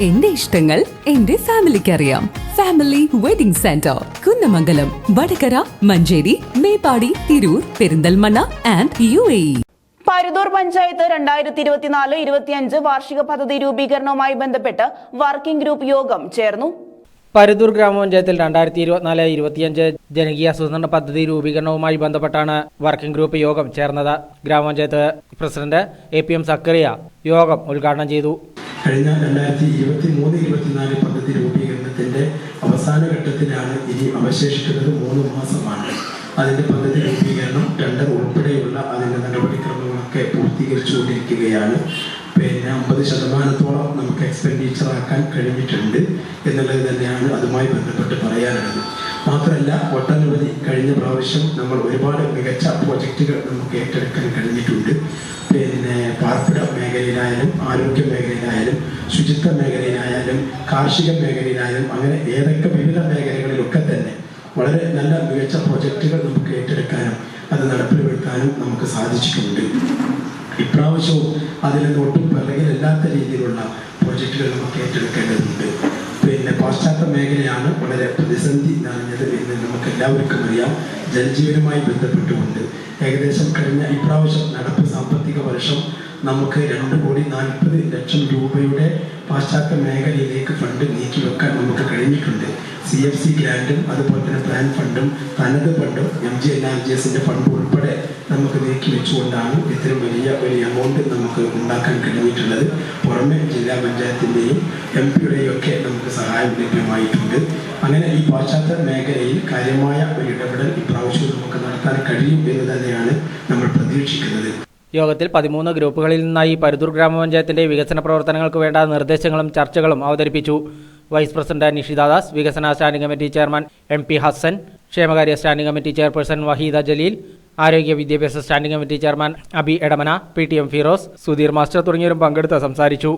എന്റെ ഇഷ്ടങ്ങൾ എന്റെ ഫാമിലിക്ക് അറിയാം. Family wedding centre, Kunnamangalam, Vadakara, Manjeri, Meppadi, Tirur, Perinthalmanna and UAE. Paruthur panchayat 2024-25 വാർഷിക പദ്ധതി രൂപീകരണവുമായി ബന്ധപ്പെട്ട് വർക്കിംഗ് ഗ്രൂപ്പ് യോഗം ചേർന്നു. പരുതൂർ ഗ്രാമപഞ്ചായത്തിൽ 2024-25 ജനകീയ ആസൂത്രണ പദ്ധതി രൂപീകരണവുമായി ബന്ധപ്പെട്ടാണ് വർക്കിംഗ് ഗ്രൂപ്പ് യോഗം ചേർന്നത്. ഗ്രാമപഞ്ചായത്ത് പ്രസിഡന്റ് APM സക്കറിയ യോഗം ഉദ്ഘാടനം ചെയ്തു. കഴിഞ്ഞ 2023-24 പദ്ധതി രൂപീകരണത്തിന്റെ അവസാന ഘട്ടത്തിലാണ്. ഇനി അവശേഷിക്കുന്നത് 3 മാസമാണ്. അതിന്റെ പദ്ധതി രൂപീകരണം, ടെൻഡർ ഉൾപ്പെടെയുള്ള അതിന്റെ നടപടിക്രമങ്ങളൊക്കെ പൂർത്തീകരിച്ചുകൊണ്ടിരിക്കുകയാണ്. 50% നമുക്ക് എക്സ്പെൻഡിച്ചർ ആക്കാൻ കഴിഞ്ഞിട്ടുണ്ട് എന്നുള്ളത് തന്നെയാണ് അതുമായി ബന്ധപ്പെട്ട് പറയാനുള്ളത്. മാത്രമല്ല, ഒട്ടനവധി കഴിഞ്ഞ പ്രാവശ്യം നമ്മൾ ഒരുപാട് മികച്ച പ്രോജക്റ്റുകൾ നമുക്ക് ഏറ്റെടുക്കാൻ കഴിഞ്ഞിട്ടുണ്ട്. പാർപ്പിട മേഖലയിലായാലും, ആരോഗ്യ മേഖലയിലായാലും, ശുചിത്വ മേഖലയിലായാലും, കാർഷിക മേഖലയിലായാലും, അങ്ങനെ ഏതൊക്കെ വിവിധ മേഖലകളിലൊക്കെ തന്നെ വളരെ നല്ല മികച്ച പ്രോജക്റ്റുകൾ നമുക്ക് ഏറ്റെടുക്കാനും അത് നടപ്പിൽ നമുക്ക് സാധിച്ചിട്ടുണ്ട്. ഇപ്രാവശ്യവും അതിൽ ഒട്ടും പിറകിലല്ലാത്ത രീതിയിലുള്ള പ്രോജക്റ്റുകൾ നമുക്ക് ഏറ്റെടുക്കേണ്ടതുണ്ട്. പാശ്ചാത്യ മേഖലയാണ് വളരെ പ്രതിസന്ധി നിറഞ്ഞത് എന്ന് നമുക്ക് എല്ലാവർക്കും അറിയാം. ജലജീവനുമായി ബന്ധപ്പെട്ടുകൊണ്ട് ഏകദേശം കഴിഞ്ഞ ഇപ്രാവശ്യം നടപ്പ് സാമ്പത്തിക വർഷം നമുക്ക് 2,40,00,000 രൂപയുടെ പാശ്ചാത്യ മേഖലയിലേക്ക് ഫണ്ട് നീക്കിവെക്കാൻ നമുക്ക് കഴിഞ്ഞിട്ടുണ്ട്. CFC ഗ്രാൻഡും അതുപോലെ തന്നെ പ്ലാൻ ഫണ്ടും തനത് ഫണ്ടും MGNRGSന്റെ ഫണ്ട് ഉൾപ്പെടെ നമുക്ക് നീക്കി വെച്ചുകൊണ്ടാണ് ഇത്രയും വലിയ ഒരു എമൗണ്ട് നമുക്ക് ഉണ്ടാക്കാൻ കഴിഞ്ഞിട്ടുള്ളത്. പുറമെ ജില്ലാ പഞ്ചായത്തിൻ്റെയും MP-യുടെയും ഒക്കെ നമുക്ക് സഹായം ലഭ്യമായിട്ടുണ്ട്. അങ്ങനെ ഈ പാശ്ചാത്യ മേഖലയിൽ കാര്യമായ ഒരു ഇടപെടൽ ഇപ്രാവശ്യം നമുക്ക് നടത്താൻ കഴിയും എന്ന് തന്നെയാണ് നമ്മൾ പ്രതീക്ഷിക്കുന്നത്. യോഗത്തിൽ 13 ഗ്രൂപ്പുകളിൽ നിന്നായി പരുതൂർ ഗ്രാമപഞ്ചായത്തിന്റെ വികസന പ്രവർത്തനങ്ങൾക്ക് വേണ്ട നിർദ്ദേശങ്ങളും ചർച്ചകളും അവതരിപ്പിച്ചു. വൈസ് പ്രസിഡന്റ് നിഷിത ദാസ്, വികസന standing committee chairman MP Hassan, ക്ഷേമകാര്യ standing committee chairperson Waheeda Jaleel, ആരോഗ്യ വിദ്യാഭ്യാസ standing committee chairman Abi Edamana, PTM Firoz, Sudheer master തുടങ്ങിയവരും പങ്കെടുത്ത് സംസാരിച്ചു.